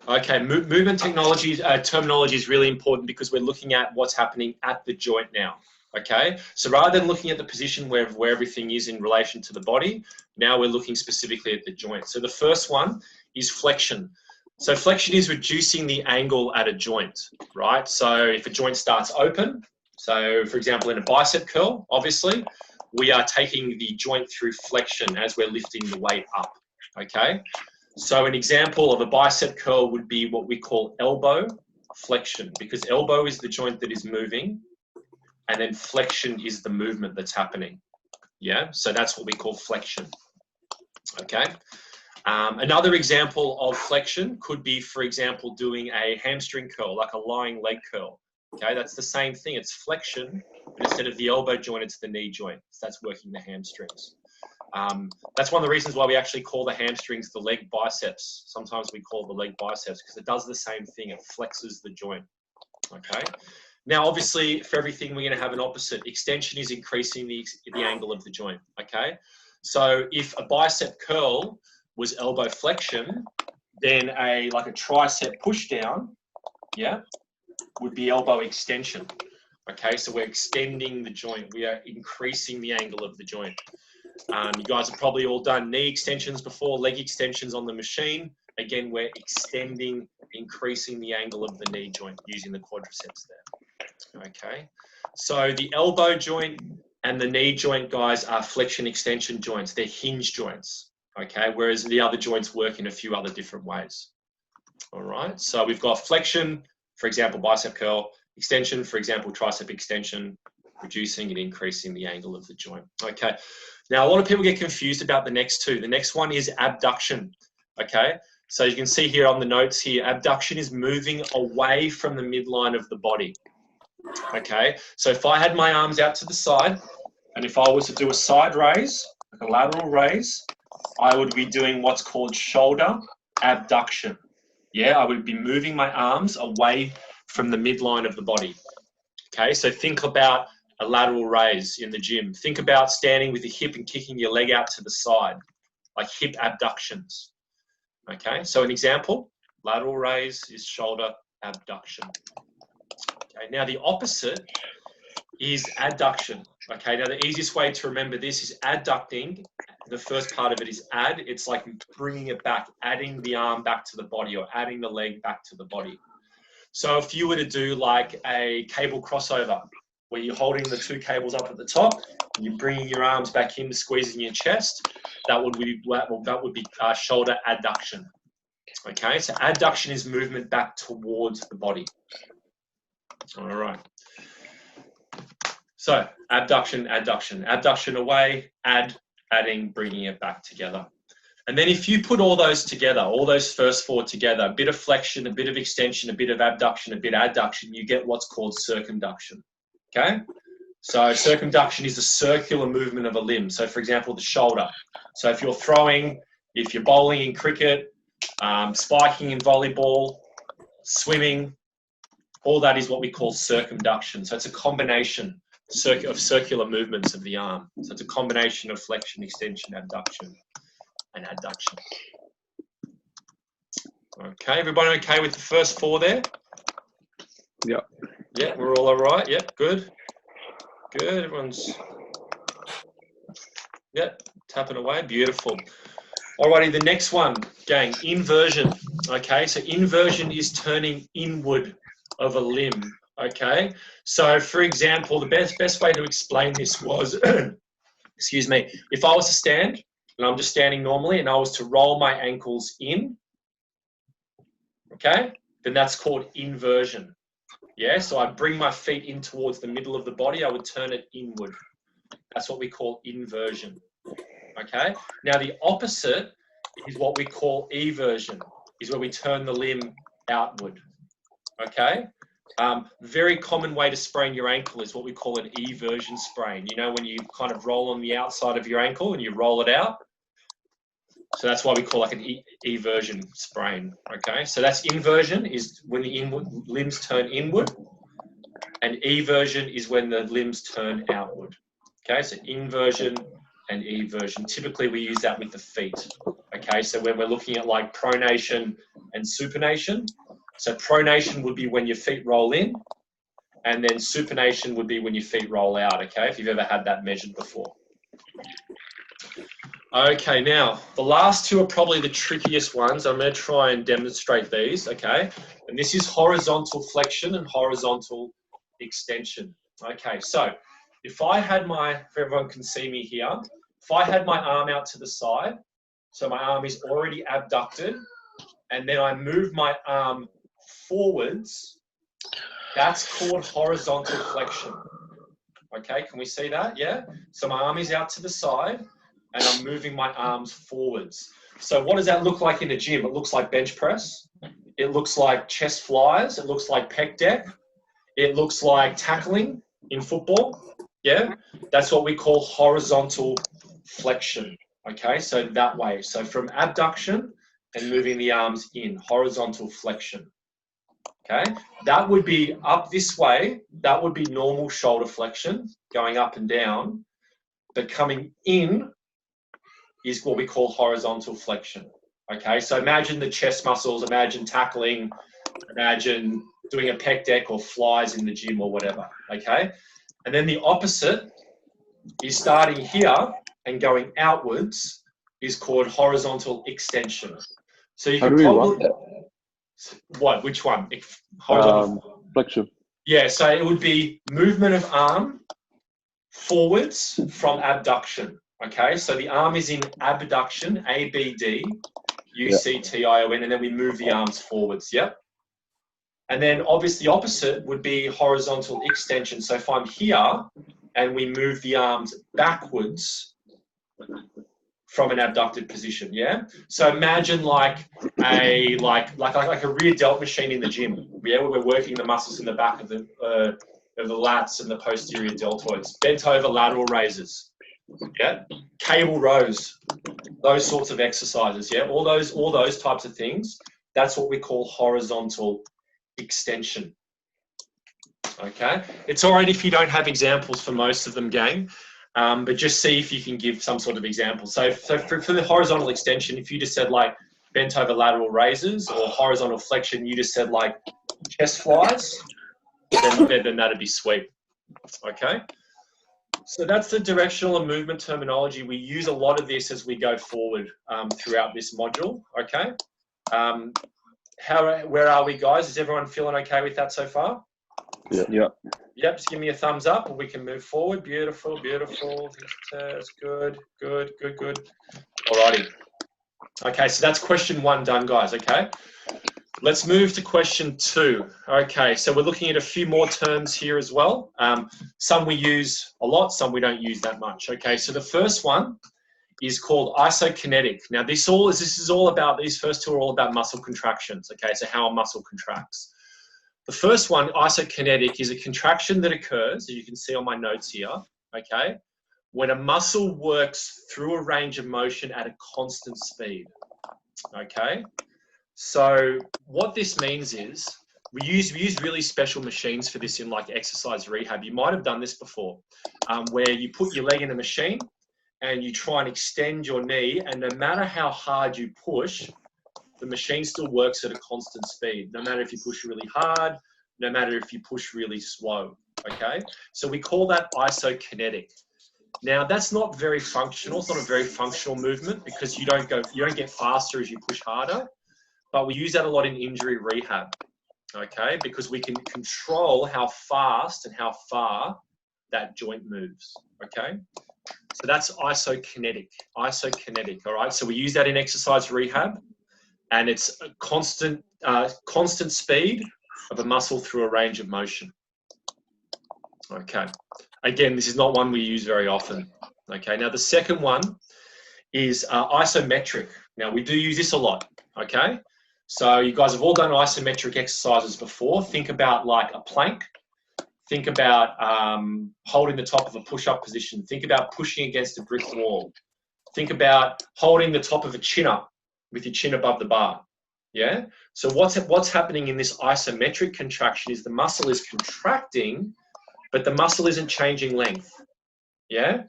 Okay, movement technology terminology is really important because we're looking at what's happening at the joint now. Okay, so rather than looking at the position where everything is in relation to the body, now we're looking specifically at the joint. So the first one is flexion. So flexion is reducing the angle at a joint, right? So if a joint starts open, so for example in a bicep curl, obviously, we are taking the joint through flexion as we're lifting the weight up, okay? So an example of a bicep curl would be what we call elbow flexion, because elbow is the joint that is moving, and then flexion is the movement that's happening. Yeah, so that's what we call flexion. Okay. Another example of flexion could be, for example, doing a hamstring curl, like a lying leg curl. Okay, that's the same thing. It's flexion, but instead of the elbow joint, it's the knee joint. So that's working the hamstrings. That's one of the reasons why we actually call the hamstrings the leg biceps. Sometimes we call the leg biceps because it does the same thing. It flexes the joint. Okay. Now, obviously, for everything, we're going to have an opposite. Extension is increasing the angle of the joint. Okay. So if a bicep curl was elbow flexion, then like a tricep push down, yeah, would be elbow extension. Okay, so we're extending the joint. We are increasing the angle of the joint. You guys have probably all done knee extensions before, leg extensions on the machine. Again, we're extending, increasing the angle of the knee joint using the quadriceps there. Okay, so the elbow joint and the knee joint, guys, are flexion extension joints. They're hinge joints. Okay, whereas the other joints work in a few other different ways. All right, so we've got flexion, for example, bicep curl, extension, for example, tricep extension, reducing and increasing the angle of the joint. Okay, now a lot of people get confused about the next two. The next one is abduction. Okay, so you can see here on the notes here, abduction is moving away from the midline of the body. Okay, so if I had my arms out to the side, and if I was to do a side raise, like a lateral raise, I would be doing what's called shoulder abduction. Yeah, I would be moving my arms away from the midline of the body. Okay, so think about a lateral raise in the gym. Think about standing with your hip and kicking your leg out to the side, like hip abductions. Okay, so an example, lateral raise is shoulder abduction. Okay, now the opposite is adduction. Okay, now the easiest way to remember this is adducting. The first part of it is add. It's like bringing it back, adding the arm back to the body or adding the leg back to the body. So if you were to do like a cable crossover, where you're holding the two cables up at the top, and you're bringing your arms back in, squeezing your chest, that would be shoulder adduction. Okay, so adduction is movement back towards the body. All right. So abduction, adduction, abduction away, adding, bringing it back together. And then if you put all those together, all those first four together, a bit of flexion, a bit of extension, a bit of abduction, a bit of adduction, you get what's called circumduction. Okay? So circumduction is a circular movement of a limb. So for example, the shoulder. So if you're throwing, if you're bowling in cricket, spiking in volleyball, swimming, all that is what we call circumduction. So it's a combination of circular movements of the arm. So it's a combination of flexion, extension, abduction, and adduction. Okay, everybody okay with the first four there? Yep. Yeah, we're all right. Yep, good. Good, everyone's, yep, tapping away, beautiful. Alrighty, the next one, gang, inversion. Okay, so inversion is turning inward of a limb. Okay, so for example, the best way to explain this was, excuse me, if I was to stand, and I'm just standing normally, and I was to roll my ankles in, okay, then that's called inversion. Yeah, so I bring my feet in towards the middle of the body, I would turn it inward. That's what we call inversion. Okay, now the opposite is what we call eversion, is where we turn the limb outward. Okay, very common way to sprain your ankle is what we call an eversion sprain. You know, when you kind of roll on the outside of your ankle and you roll it out. So that's why we call like an eversion sprain. Okay, so that's inversion is when the limbs turn inward, and eversion is when the limbs turn outward. Okay, so inversion and eversion. Typically we use that with the feet. Okay, so when we're looking at like pronation and supination. So pronation would be when your feet roll in, and then supination would be when your feet roll out, okay, if you've ever had that measured before. Okay, now, the last two are probably the trickiest ones. I'm going to try and demonstrate these, okay? And this is horizontal flexion and horizontal extension. Okay, so if I had if everyone can see me here, if I had my arm out to the side, so my arm is already abducted, and then I move my arm forwards, that's called horizontal flexion. Okay, can we see that? Yeah? So my arm is out to the side, and I'm moving my arms forwards. So what does that look like in a gym? It looks like bench press. It looks like chest flyers. It looks like pec deck. It looks like tackling in football. Yeah, that's what we call horizontal flexion. Okay, so that way. So from abduction and moving the arms in, horizontal flexion. Okay, that would be up this way. That would be normal shoulder flexion, going up and down. But coming in is what we call horizontal flexion. Okay, so imagine the chest muscles, imagine tackling, imagine doing a pec deck or flies in the gym or whatever. Okay, and then the opposite is starting here and going outwards is called horizontal extension. So you can probably, what, which one? Horizontal flexion. Yeah, so it would be movement of arm forwards from abduction. Okay, so the arm is in abduction, ABD, UCTION, and then we move the arms forwards, yep. And then obviously the opposite would be horizontal extension. So if I'm here and we move the arms backwards from an abducted position, yeah? So imagine like a rear delt machine in the gym, yeah, where we're working the muscles in the back of the lats and the posterior deltoids, bent over lateral raises. Yeah, cable rows, those sorts of exercises. Yeah, all those types of things. That's what we call horizontal extension. Okay, it's all right if you don't have examples for most of them, gang, but just see if you can give some sort of example. So for the horizontal extension, if you just said like bent over lateral raises, or horizontal flexion, you just said like chest flies, then that'd be sweet. Okay. So that's the directional and movement terminology. We use a lot of this as we go forward throughout this module, okay? Where are we, guys? Is everyone feeling okay with that so far? Yeah. Yep, just give me a thumbs up and we can move forward. Beautiful, beautiful. That's good, good, good, good. Alrighty. Okay, so that's question 1 done, guys, okay? Let's move to question 2. Okay, so we're looking at a few more terms here as well. Some we use a lot, some we don't use that much. Okay, so the first one is called isokinetic. Now these first two are all about muscle contractions. Okay, so how a muscle contracts. The first one, isokinetic, is a contraction that occurs, as you can see on my notes here, okay, when a muscle works through a range of motion at a constant speed. Okay. So what this means is we use really special machines for this in like exercise rehab. You might have done this before, where you put your leg in a machine and you try and extend your knee, and no matter how hard you push, the machine still works at a constant speed. No matter if you push really hard, no matter if you push really slow. Okay, so we call that isokinetic. Now that's not very functional. It's not a very functional movement because you don't get faster as you push harder. But we use that a lot in injury rehab, okay? Because we can control how fast and how far that joint moves, okay? So that's isokinetic, all right? So we use that in exercise rehab, and it's a constant speed of a muscle through a range of motion, okay? Again, this is not one we use very often, okay? Now the second one is isometric. Now we do use this a lot, okay? So you guys have all done isometric exercises before. Think about like a plank. Think about holding the top of a push-up position. Think about pushing against a brick wall. Think about holding the top of a chin-up with your chin above the bar. Yeah? So what's happening in this isometric contraction is the muscle is contracting, but the muscle isn't changing length. Yeah?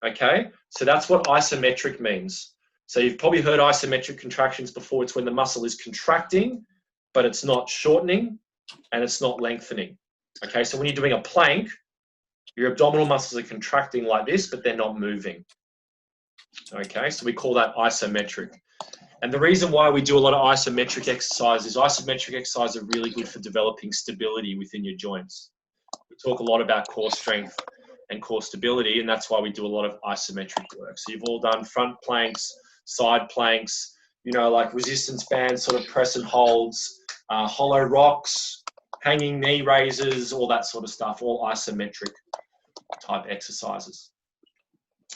Okay? So that's what isometric means. So you've probably heard isometric contractions before. It's when the muscle is contracting, but it's not shortening and it's not lengthening. Okay, so when you're doing a plank, your abdominal muscles are contracting like this, but they're not moving. Okay, so we call that isometric. And the reason why we do a lot of isometric exercises are really good for developing stability within your joints. We talk a lot about core strength and core stability, and that's why we do a lot of isometric work. So you've all done front planks, side planks, you know, like resistance bands, sort of press and holds, hollow rocks, hanging knee raises, all that sort of stuff, all isometric type exercises.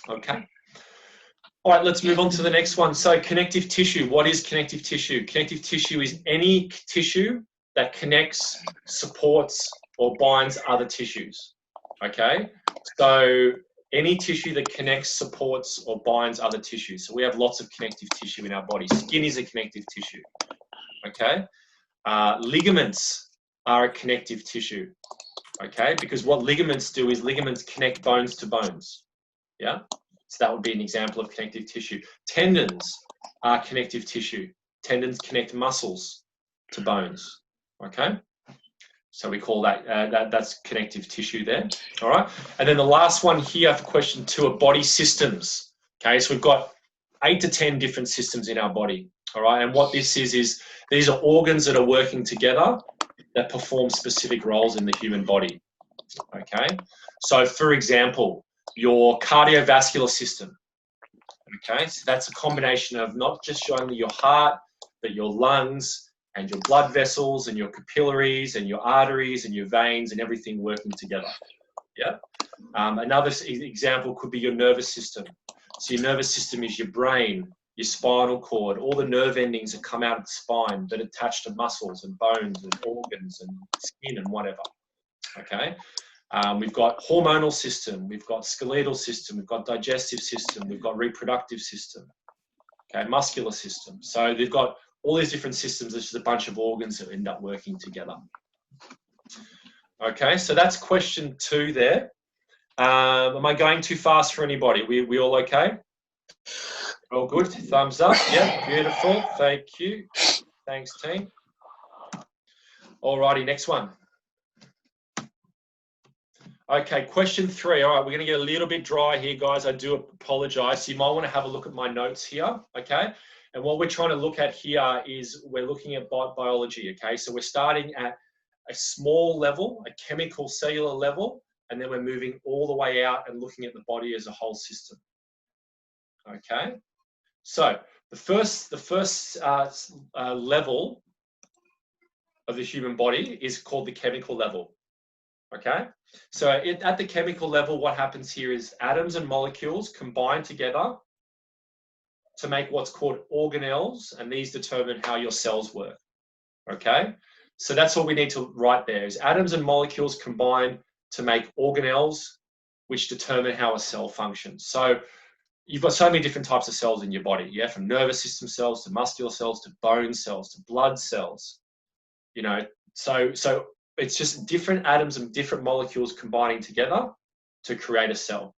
Okay. All right, let's move on to the next one. So connective tissue, what is connective tissue? Connective tissue is any tissue that connects, supports, or binds other tissues, okay? So any tissue that connects, supports, or binds other tissues. So we have lots of connective tissue in our body. Skin is a connective tissue, okay? Ligaments are a connective tissue, okay? Because what ligaments do is ligaments connect bones to bones, yeah? So that would be an example of connective tissue. Tendons are connective tissue. Tendons connect muscles to bones, okay? So we call that, that's connective tissue there, all right? And then the last one here for question 2 are body systems, okay? So we've got 8 to 10 different systems in our body, all right? And what this is these are organs that are working together that perform specific roles in the human body, okay? So for example, your cardiovascular system, okay? So that's a combination of not just only your heart, but your lungs and your blood vessels and your capillaries and your arteries and your veins and everything working together, yeah? Another example could be your nervous system. So your nervous system is your brain, your spinal cord, all the nerve endings that come out of the spine that attach to muscles and bones and organs and skin and whatever, okay? We've got hormonal system, we've got skeletal system, we've got digestive system, we've got reproductive system, okay, muscular system. So they've got all these different systems. There's just a bunch of organs that end up working together. Okay, so that's question 2 there. Am I going too fast for anybody? We all okay? All good, thumbs up, yeah, beautiful, thank you. Thanks, team. Alrighty, next one. Okay, question 3. All right, we're going to get a little bit dry here, guys. I do apologize. So you might want to have a look at my notes here, okay? And what we're trying to look at here is we're looking at biology, okay? So we're starting at a small level, a chemical cellular level, and then we're moving all the way out and looking at the body as a whole system, okay? So the first level of the human body is called the chemical level. Okay, so at the chemical level, what happens here is atoms and molecules combine together to make what's called organelles, and these determine how your cells work. Okay, so that's what we need to write there is atoms and molecules combine to make organelles, which determine how a cell functions. So you've got so many different types of cells in your body, yeah, from nervous system cells to muscular cells to bone cells to blood cells, you know, so it's just different atoms and different molecules combining together to create a cell,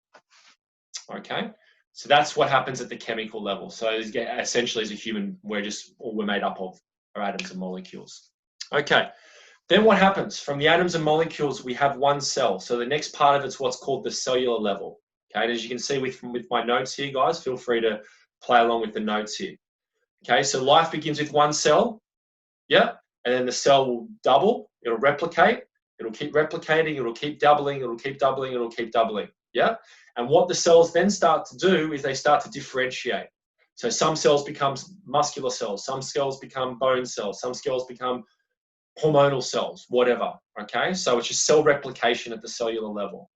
okay? So that's what happens at the chemical level. So essentially as a human, all we're made up of are atoms and molecules. Okay, then what happens? From the atoms and molecules, we have one cell. So the next part of it's what's called the cellular level, okay? And as you can see with my notes here, guys, feel free to play along with the notes here. Okay, so life begins with one cell, yeah? And then the cell will double, it'll replicate, it'll keep replicating, it'll keep doubling, it'll keep doubling, it'll keep doubling, yeah? And what the cells then start to do is they start to differentiate. So some cells become muscular cells, some cells become bone cells, some cells become hormonal cells, whatever, okay? So it's just cell replication at the cellular level.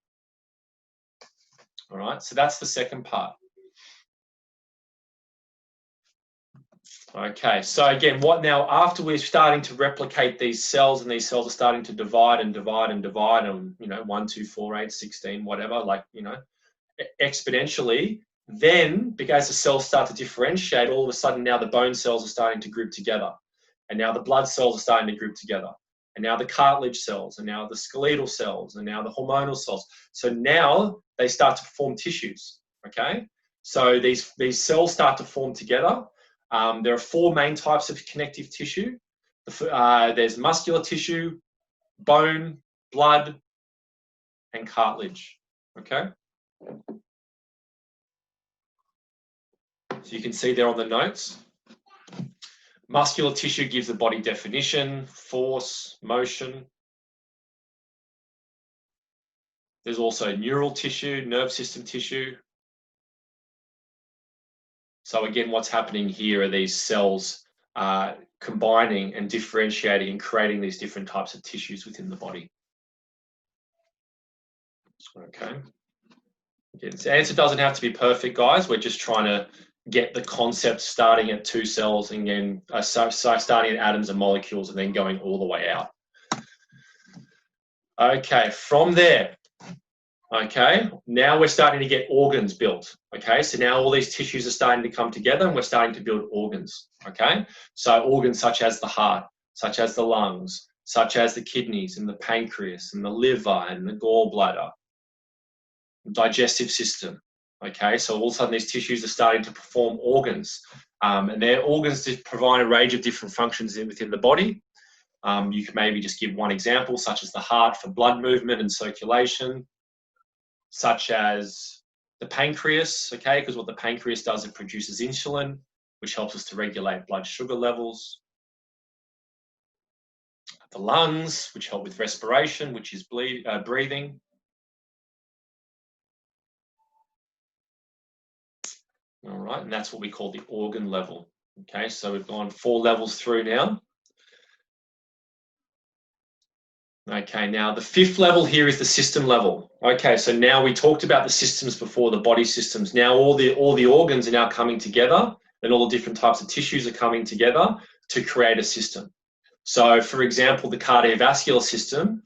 All right, so that's the second part. Okay, so again, what now, after we're starting to replicate these cells and these cells are starting to divide and divide and divide and, you know, 1, 2, 4, 8, 16, whatever, like, you know, exponentially, then because the cells start to differentiate, all of a sudden now the bone cells are starting to group together. And now the blood cells are starting to group together. And now the cartilage cells, and now the skeletal cells, and now the hormonal cells. So now they start to form tissues, okay? So these cells start to form together. There are 4 main types of connective tissue. There's muscular tissue, bone, blood, and cartilage. Okay. So you can see there on the notes. Muscular tissue gives the body definition, force, motion. There's also neural tissue, nerve system tissue. So again, what's happening here are these cells combining and differentiating and creating these different types of tissues within the body. Okay. Again, the answer doesn't have to be perfect, guys. We're just trying to get the concept starting at 2 cells and then starting at atoms and molecules and then going all the way out. Okay, from there, okay, now we're starting to get organs built. Okay, so now all these tissues are starting to come together and we're starting to build organs. Okay, so organs such as the heart, such as the lungs, such as the kidneys and the pancreas and the liver and the gallbladder, digestive system. Okay, so all of a sudden these tissues are starting to perform organs, and they're organs to provide a range of different functions within the body. You can maybe just give one example, such as the heart for blood movement and circulation, such as the pancreas, okay, because what the pancreas does, it produces insulin, which helps us to regulate blood sugar levels. The lungs, which help with respiration, which is breathing. All right, and that's what we call the organ level. Okay, so we've gone 4 levels through now. Okay, now the 5th level here is the system level. Okay, so now we talked about the systems before, the body systems. Now all the organs are now coming together and all the different types of tissues are coming together to create a system. So for example, the cardiovascular system,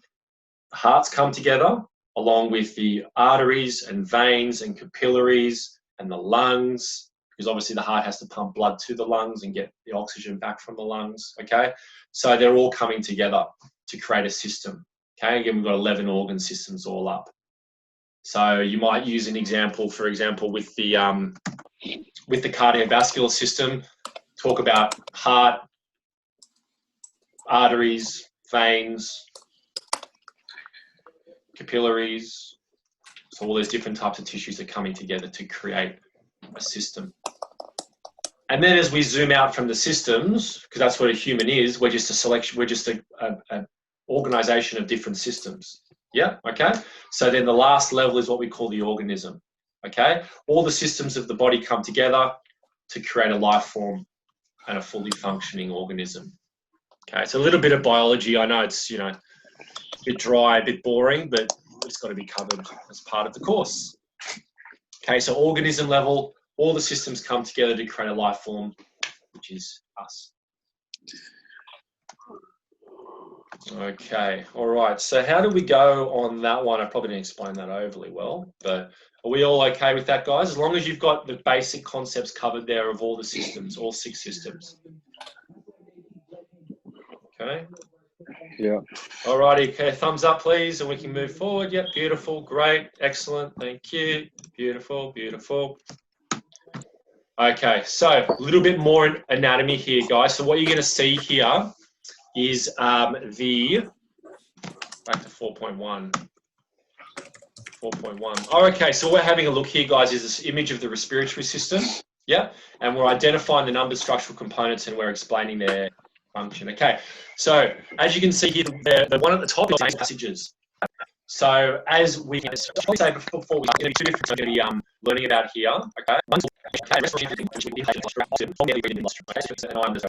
the hearts come together along with the arteries and veins and capillaries and the lungs, because obviously the heart has to pump blood to the lungs and get the oxygen back from the lungs, okay? So they're all coming together to create a system, okay? Again, we've got 11 organ systems all up. So you might use an example, for example, with the cardiovascular system, talk about heart, arteries, veins, capillaries. So all those different types of tissues are coming together to create a system. And then as we zoom out from the systems, because that's what a human is, we're just a selection, we're just an organization of different systems. Yeah, okay? So then the last level is what we call the organism, okay? All the systems of the body come together to create a life form and a fully functioning organism. Okay, so a little bit of biology. I know it's, you know, a bit dry, a bit boring, but it's got to be covered as part of the course. Okay, so organism level, all the systems come together to create a life form, which is us. Okay, all right. So how do we go on that one? I probably didn't explain that overly well, but are we all okay with that, guys? As long as you've got the basic concepts covered there of all the systems, all 6 systems. Okay. Yeah. All righty. Okay, thumbs up, please, and we can move forward. Yep, beautiful, great, excellent. Thank you. Beautiful, beautiful. Okay, so a little bit more anatomy here, guys. So what you're going to see here is back to 4.1. 4.1. Oh, okay, so we're having a look here, guys, is this image of the respiratory system. Yeah, and we're identifying the numbered structural components and we're explaining their function. Okay, so as you can see here, the one at the top is passages. So as we say before, we're going to be 2 different. So we're going to be learning about here. Okay, one's okay, respiration, which we have and I'm the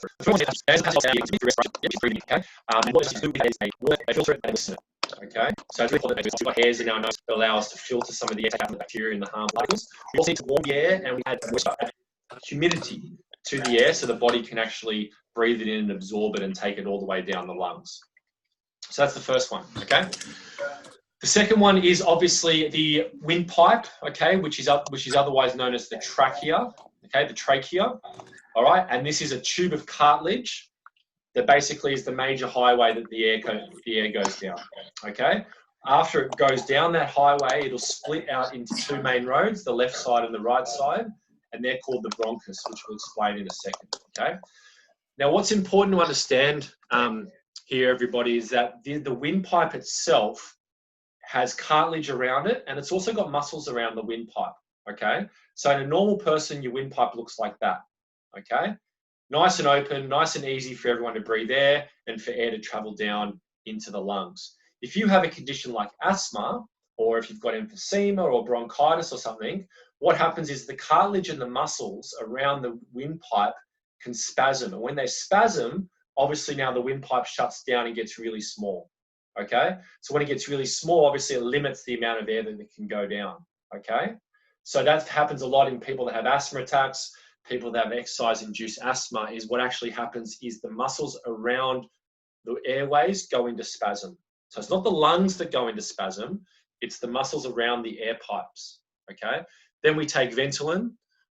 okay. What this is doing is a filter and listen. Okay, so it's really important that we've got hairs in our nose that allow us to filter some of the bacteria and the harmful particles. We also need to warm the air and we add humidity to the air so the body can actually breathe it in and absorb it and take it all the way down the lungs. So that's the first one, okay? The second one is obviously the windpipe, okay, which is otherwise known as the trachea, okay, the trachea, all right? And this is a tube of cartilage that basically is the major highway that the air goes down, okay? after it goes down that highway, it'll split out into two main roads, the left side and the right side, and they're called the bronchus, which we'll explain in a second, okay? Now, what's important to understand here, everybody, is that the windpipe itself has cartilage around it, and it's also got muscles around the windpipe, okay? So in a normal person, your windpipe looks like that, okay? Nice and open, nice and easy for everyone to breathe air and for air to travel down into the lungs. If you have a condition like asthma, or if you've got emphysema or bronchitis or something, what happens is the cartilage and the muscles around the windpipe can spasm. And when they spasm, obviously now the windpipe shuts down and gets really small, okay? So when it gets really small, obviously it limits the amount of air that it can go down, okay? So that happens a lot in people that have asthma attacks, people that have exercise-induced asthma. Is what actually happens is the muscles around the airways go into spasm. So it's not the lungs that go into spasm, it's the muscles around the air pipes, okay? Then we take Ventolin,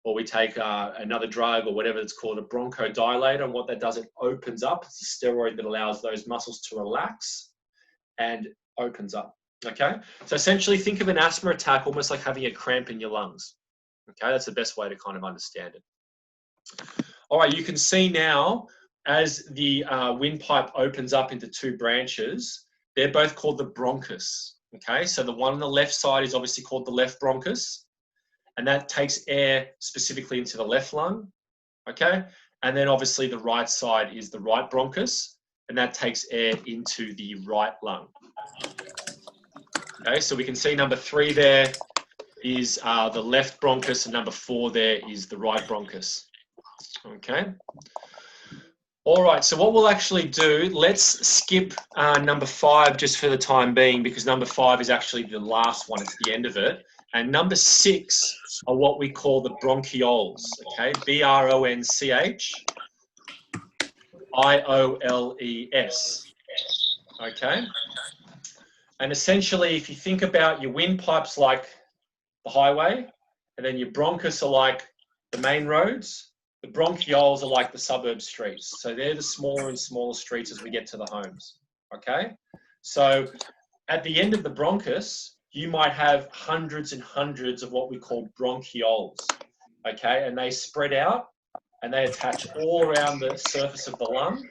or we take another drug or whatever it's called, a bronchodilator, and what that does, it opens up. It's a steroid that allows those muscles to relax and opens up, okay? So essentially think of an asthma attack almost like having a cramp in your lungs, okay? That's the best way to kind of understand it. All right, you can see now as the windpipe opens up into two branches, they're both called the bronchus, okay? So the one on the left side is obviously called the left bronchus, and that takes air specifically into the left lung, okay? And then obviously the right side is the right bronchus, and that takes air into the right lung. Okay, so we can see number 3 there is the left bronchus, and number 4 there is the right bronchus, okay? All right, so what we'll actually do, let's skip number 5 just for the time being, because number 5 is actually the last one, it's the end of it. And number 6 are what we call the bronchioles, okay? B-R-O-N-C-H-I-O-L-E-S, okay? And essentially, if you think about your windpipes like the highway, and then your bronchus are like the main roads, the bronchioles are like the suburb streets. So they're the smaller and smaller streets as we get to the homes, okay? So at the end of the bronchus, you might have hundreds and hundreds of what we call bronchioles, okay? And they spread out and they attach all around the surface of the lung,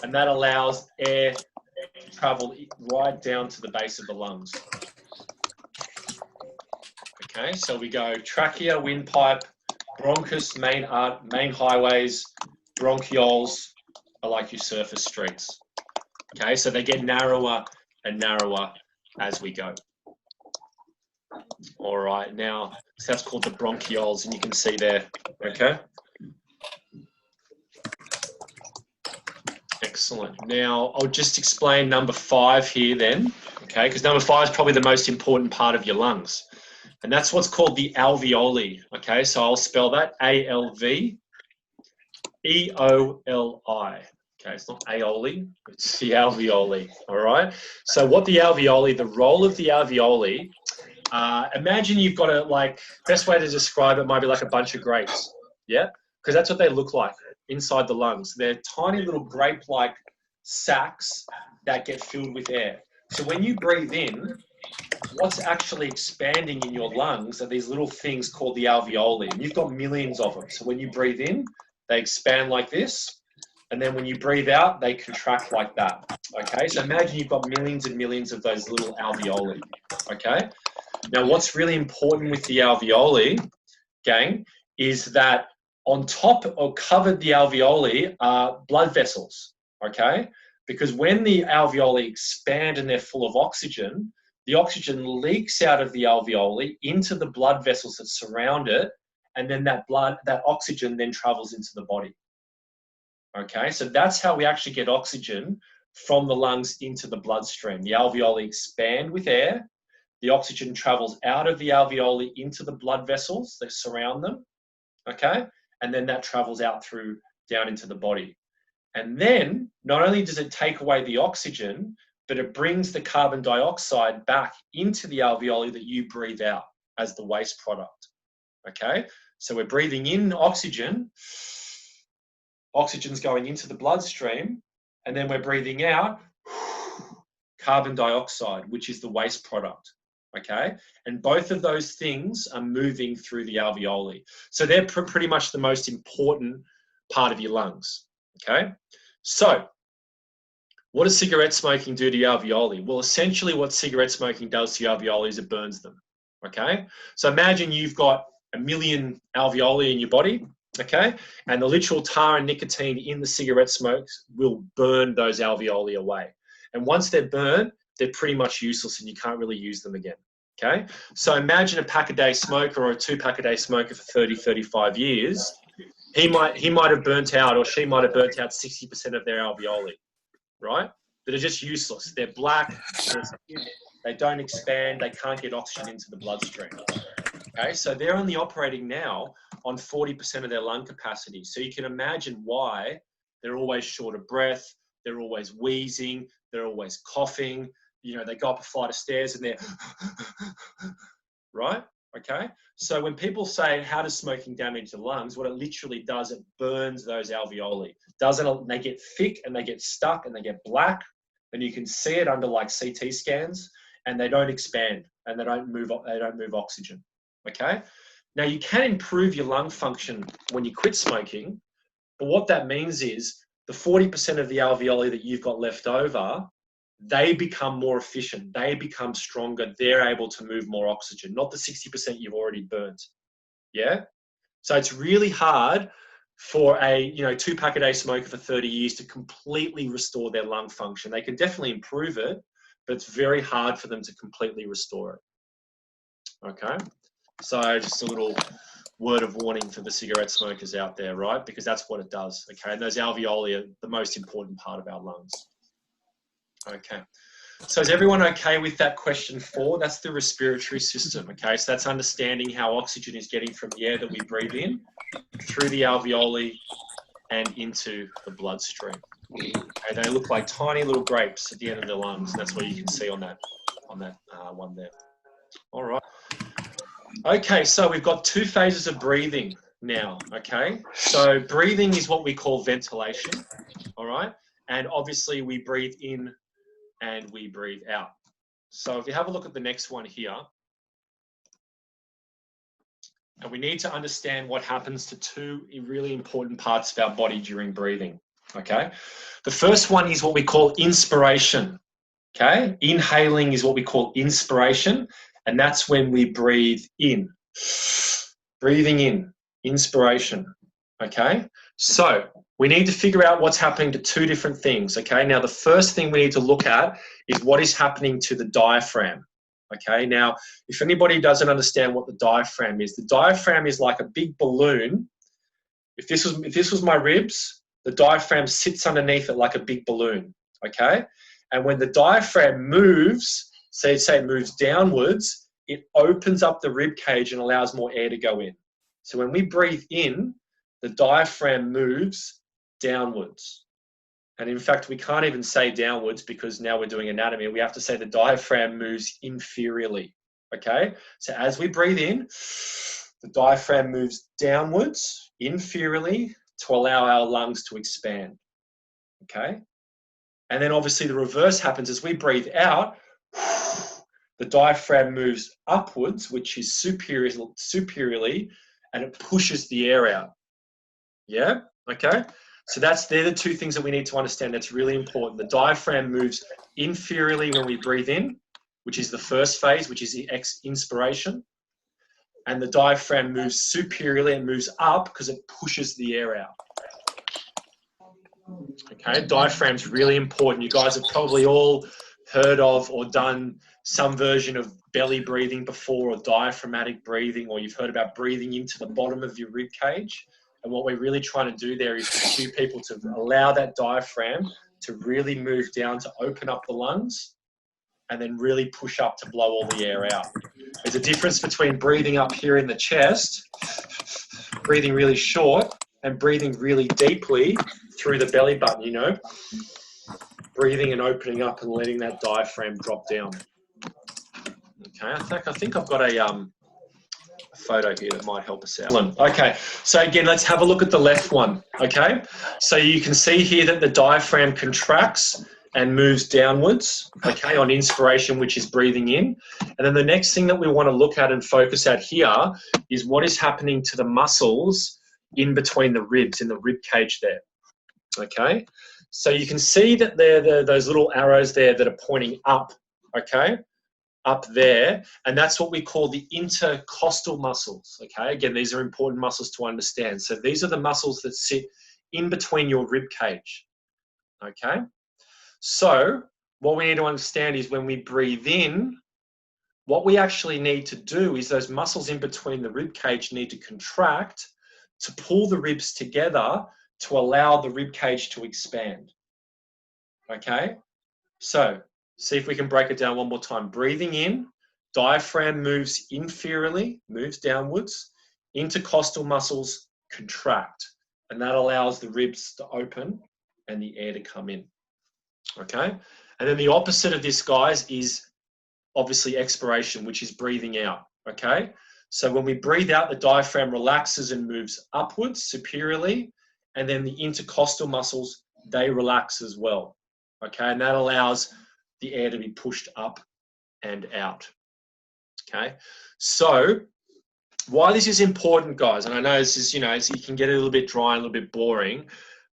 and that allows air to travel right down to the base of the lungs. Okay, so we go trachea, windpipe, bronchus, main highways, bronchioles are like your surface streets. Okay, so they get narrower and narrower as we go. All right, now so that's called the bronchioles, and you can see there, okay? Excellent. Now, I'll just explain number 5 here then, okay? Because number 5 is probably the most important part of your lungs. And that's what's called the alveoli, okay? So I'll spell that A-L-V-E-O-L-I. Okay, it's not aioli, it's the alveoli, all right? So what the alveoli, the role of the alveoli, imagine you've got a, like, best way to describe it might be like a bunch of grapes, yeah? Because that's what they look like inside the lungs. They're tiny little grape-like sacs that get filled with air. So when you breathe in, what's actually expanding in your lungs are these little things called the alveoli, and you've got millions of them. So when you breathe in, they expand like this, and then when you breathe out, they contract like that, okay? So imagine you've got millions and millions of those little alveoli, okay? Now, what's really important with the alveoli, gang, is that on top or covered the alveoli are blood vessels, okay? Because when the alveoli expand and they're full of oxygen, the oxygen leaks out of the alveoli into the blood vessels that surround it, and then that oxygen then travels into the body. Okay, so that's how we actually get oxygen from the lungs into the bloodstream. The alveoli expand with air, the oxygen travels out of the alveoli into the blood vessels that surround them, okay? And then that travels out through down into the body. And then not only does it take away the oxygen, but it brings the carbon dioxide back into the alveoli that you breathe out as the waste product, okay? So we're breathing in oxygen, oxygen's going into the bloodstream, and then we're breathing out carbon dioxide, which is the waste product. Okay, and both of those things are moving through the alveoli. So they're pretty much the most important part of your lungs. Okay, so what does cigarette smoking do to your alveoli? Well, essentially what cigarette smoking does to your alveoli is it burns them. Okay, so imagine you've got 1 million alveoli in your body. Okay, and the literal tar and nicotine in the cigarette smokes will burn those alveoli away. And once they're burned, they're pretty much useless and you can't really use them again. Okay, so imagine a pack-a-day smoker or a 2-pack-a-day smoker for 30, 35 years. He might have burnt out, or she might have burnt out 60% of their alveoli, right? That are just useless. They're black, they don't expand, they can't get oxygen into the bloodstream. Okay, so they're only operating now on 40% of their lung capacity. So you can imagine why they're always short of breath, they're always wheezing, they're always coughing. You know, they go up a flight of stairs and they're right? Okay. So when people say, how does smoking damage the lungs? What it literally does, it burns those alveoli. They get thick and they get stuck and they get black, and you can see it under like CT scans, and they don't expand and they don't move oxygen. Okay. Now you can improve your lung function when you quit smoking, but what that means is the 40% of the alveoli that you've got left over, they become more efficient, they become stronger, they're able to move more oxygen, not the 60% you've already burnt. Yeah? So it's really hard for a 2-pack-a-day smoker for 30 years to completely restore their lung function. They can definitely improve it, but it's very hard for them to completely restore it. Okay? So just a little word of warning for the cigarette smokers out there, right? Because that's what it does, okay? And those alveoli are the most important part of our lungs. Okay, so is everyone okay with that question 4? That's the respiratory system, okay? So that's understanding how oxygen is getting from the air that we breathe in, through the alveoli, and into the bloodstream. Okay, they look like tiny little grapes at the end of the lungs, and that's what you can see on that one there. All right. Okay, so we've got 2 phases of breathing now, okay? So breathing is what we call ventilation, all right? And obviously we breathe in and we breathe out. So if you have a look at the next one here, and we need to understand what happens to 2 really important parts of our body during breathing, okay? The first one is what we call inspiration, okay? Inhaling is what we call inspiration, and that's when we breathe in. Breathing in, inspiration, okay? So we need to figure out what's happening to 2 different things, okay? Now, the first thing we need to look at is what is happening to the diaphragm, okay? Now, if anybody doesn't understand what the diaphragm is like a big balloon. If this was my ribs, the diaphragm sits underneath it like a big balloon, okay? And when the diaphragm moves, say it moves downwards, it opens up the rib cage and allows more air to go in. So when we breathe in, the diaphragm moves downwards. And in fact, we can't even say downwards because now we're doing anatomy. We have to say the diaphragm moves inferiorly, okay? So as we breathe in, the diaphragm moves downwards, inferiorly, to allow our lungs to expand, okay? And then obviously the reverse happens. As we breathe out, the diaphragm moves upwards, which is superiorly, and it pushes the air out. Yeah, okay? So they're the 2 things that we need to understand. That's really important. The diaphragm moves inferiorly when we breathe in, which is the first phase, which is the inspiration. And the diaphragm moves superiorly and moves up because it pushes the air out. Okay, diaphragm's really important. You guys have probably all heard of or done some version of belly breathing before, or diaphragmatic breathing, or you've heard about breathing into the bottom of your rib cage. And what we're really trying to do there is to cue people to allow that diaphragm to really move down, to open up the lungs, and then really push up to blow all the air out. There's a difference between breathing up here in the chest, breathing really short, and breathing really deeply through the belly button, you know? Breathing and opening up and letting that diaphragm drop down. Okay, I think I've got a photo here that might help us out. Okay, so again, let's have a look at the left one, okay? So you can see here that the diaphragm contracts and moves downwards, okay, on inspiration, which is breathing in. And then the next thing that we want to look at and focus at here is what is happening to the muscles in between the ribs, in the rib cage there, okay? So you can see that those little arrows there that are pointing up, okay, up there, and that's what we call the intercostal muscles, okay? Again, these are important muscles to understand. So these are the muscles that sit in between your rib cage, okay? So what we need to understand is when we breathe in, what we actually need to do is those muscles in between the rib cage need to contract to pull the ribs together to allow the rib cage to expand, okay? So see if we can break it down one more time. Breathing in, diaphragm moves inferiorly, moves downwards. Intercostal muscles contract, and that allows the ribs to open and the air to come in, okay? And then the opposite of this, guys, is obviously expiration, which is breathing out, okay? So when we breathe out, the diaphragm relaxes and moves upwards superiorly, and then the intercostal muscles, they relax as well, okay? And that allows the air to be pushed up and out, okay? So why this is important, guys, and I know this is, you know, it can get a little bit dry and a little bit boring,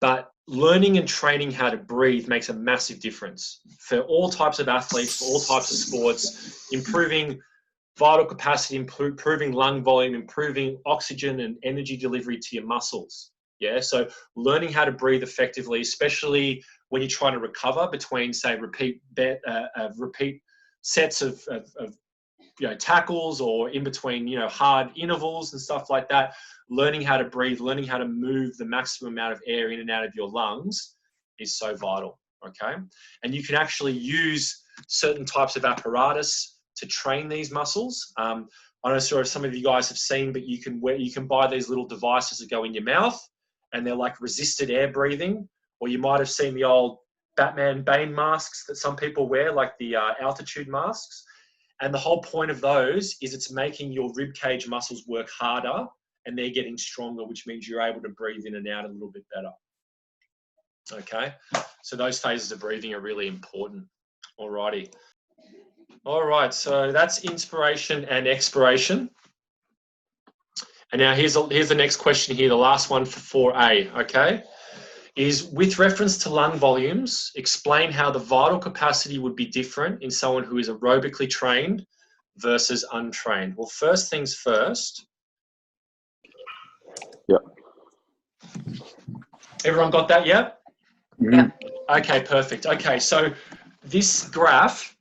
but learning and training how to breathe makes a massive difference for all types of athletes, for all types of sports, improving vital capacity, improving lung volume, improving oxygen and energy delivery to your muscles. Yeah, so learning how to breathe effectively, especially when you're trying to recover between, say, repeat sets of you know, tackles, or in between, you know, hard intervals and stuff like that. Learning how to breathe, learning how to move the maximum amount of air in and out of your lungs is so vital, okay? And you can actually use certain types of apparatus to train these muscles. I'm not sure if some of you guys have seen, but you can buy these little devices that go in your mouth, and they're like resisted air breathing. Or you might have seen the old Batman Bane masks that some people wear, like the altitude masks. And the whole point of those is it's making your rib cage muscles work harder, and they're getting stronger, which means you're able to breathe in and out a little bit better. Okay, so those phases of breathing are really important. Alrighty. All right, so that's inspiration and expiration. And now here's the next question here, the last one for 4A, okay? Is with reference to lung volumes, explain how the vital capacity would be different in someone who is aerobically trained versus untrained. Well, first things first. Yep. Everyone got that yet? Mm-hmm. Yeah. Okay, perfect. Okay, so this graph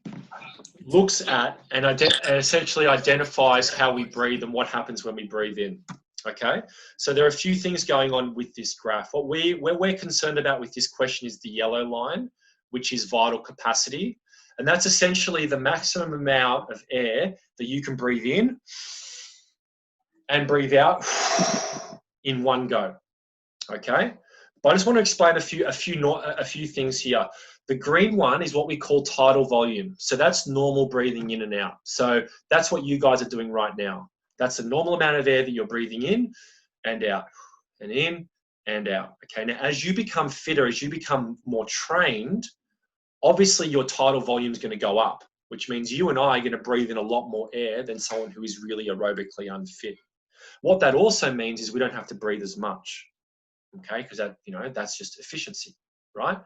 looks at and essentially identifies how we breathe and what happens when we breathe in. Okay, so there are a few things going on with this graph. What we're concerned about with this question is the yellow line, which is vital capacity. And that's essentially the maximum amount of air that you can breathe in and breathe out in one go. Okay, but I just want to explain a few things here. The green one is what we call tidal volume. So that's normal breathing in and out. So that's what you guys are doing right now. That's the normal amount of air that you're breathing in and out, and in and out. Okay, now as you become fitter, as you become more trained, obviously your tidal volume is going to go up, which means you and I are going to breathe in a lot more air than someone who is really aerobically unfit. What that also means is we don't have to breathe as much, okay, because that, you know, that's just efficiency, right?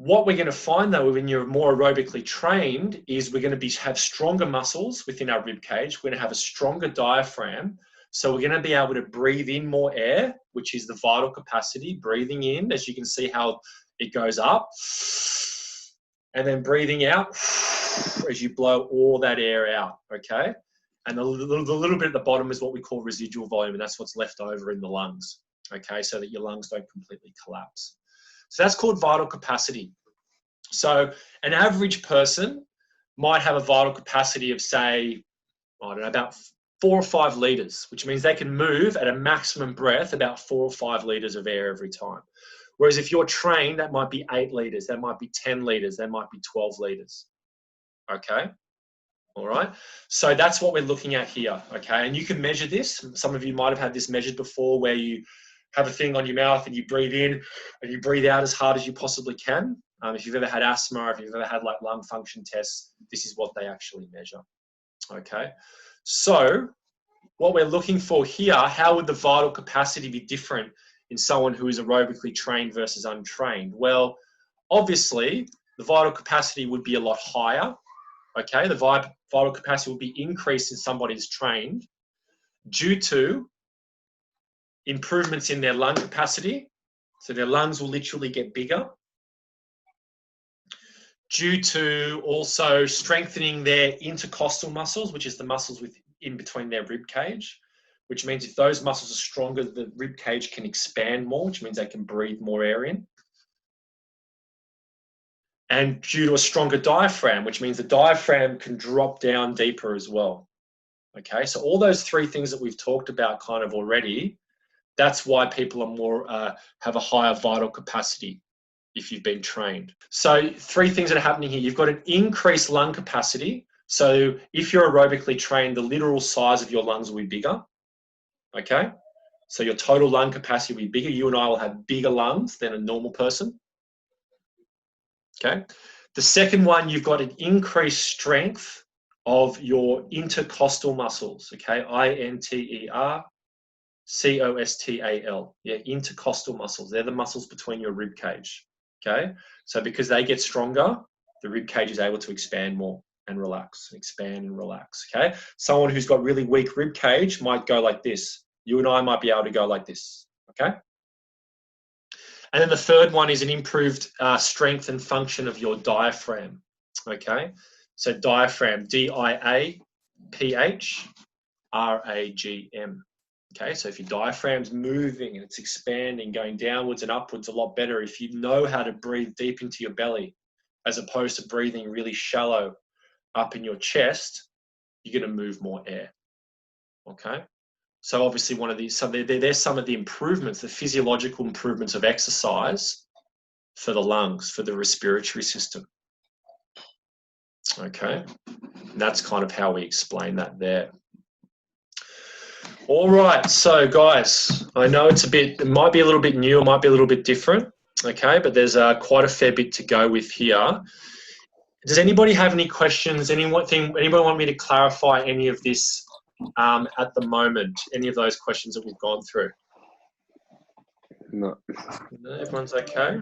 What we're going to find, though, when you're more aerobically trained, is we're going to have stronger muscles within our rib cage. We're going to have a stronger diaphragm. So we're going to be able to breathe in more air, which is the vital capacity. Breathing in, as you can see how it goes up. And then breathing out as you blow all that air out, okay? And the little bit at the bottom is what we call residual volume, and that's what's left over in the lungs, okay, so that your lungs don't completely collapse. So that's called vital capacity. So an average person might have a vital capacity of, say, I don't know, about 4 or 5 litres, which means they can move at a maximum breath about 4 or 5 litres of air every time. Whereas if you're trained, that might be 8 litres, that might be 10 litres, that might be 12 litres. Okay? All right? So that's what we're looking at here, okay? And you can measure this. Some of you might have had this measured before, where you have a thing on your mouth and you breathe in and you breathe out as hard as you possibly can. If you've ever had asthma, or if you've ever had like lung function tests, this is what they actually measure. Okay, so what we're looking for here, how would the vital capacity be different in someone who is aerobically trained versus untrained? Well, obviously, the vital capacity would be a lot higher. Okay, the vital capacity will be increased in somebody who's trained due to improvements in their lung capacity. So their lungs will literally get bigger. Due to also strengthening their intercostal muscles, which is the muscles in between their rib cage, which means if those muscles are stronger, the rib cage can expand more, which means they can breathe more air in. And due to a stronger diaphragm, which means the diaphragm can drop down deeper as well. Okay, so all those three things that we've talked about kind of already, that's why people are more, have a higher vital capacity if you've been trained. So three things that are happening here. You've got an increased lung capacity. So if you're aerobically trained, the literal size of your lungs will be bigger. Okay, so your total lung capacity will be bigger. You and I will have bigger lungs than a normal person. Okay, the second one, you've got an increased strength of your intercostal muscles. Okay, intercostal. Yeah, intercostal muscles. They're the muscles between your rib cage. Okay, so because they get stronger, the rib cage is able to expand more and relax, expand and relax. Okay, someone who's got really weak rib cage might go like this. You and I might be able to go like this. Okay, and then the third one is an improved strength and function of your diaphragm. Okay, so diaphragm, D-I-A-P-H-R-A-G-M. Okay, so if your diaphragm's moving and it's expanding, going downwards and upwards a lot better, if you know how to breathe deep into your belly, as opposed to breathing really shallow up in your chest, you're going to move more air. Okay, so obviously one of these, so there's some of the improvements, the physiological improvements of exercise for the lungs, for the respiratory system. Okay, and that's kind of how we explain that there. All right, so guys, I know it might be a little bit new, it might be a little bit different, okay, but there's quite a fair bit to go with here. Does anybody have any questions? Anybody want me to clarify any of this at the moment? Any of those questions that we've gone through? No. No, everyone's okay?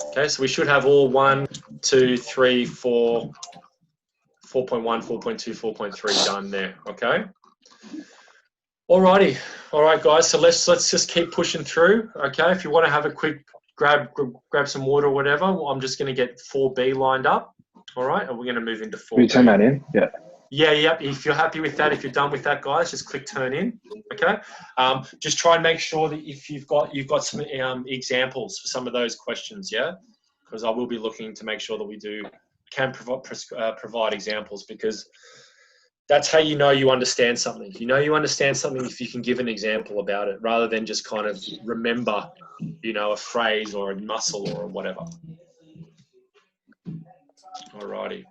Okay, so we should have all 1, 2, 3, 4, 4.1, 4.2, 4.3 done there, okay? Alrighty, all right, guys. So let's just keep pushing through. Okay, if you want to have a quick grab some water or whatever, well, I'm just going to get 4B lined up. All right, and we're going to move into 4B. Will you turn that in? Yeah. Yeah, yep. If you're happy with that, if you're done with that, guys, just click turn in. Okay. Just try and make sure that if you've got some examples for some of those questions. Yeah, because I will be looking to make sure that we can provide examples, because that's how you know you understand something. You know you understand something if you can give an example about it, rather than just kind of remember, a phrase or a muscle or whatever. Alrighty.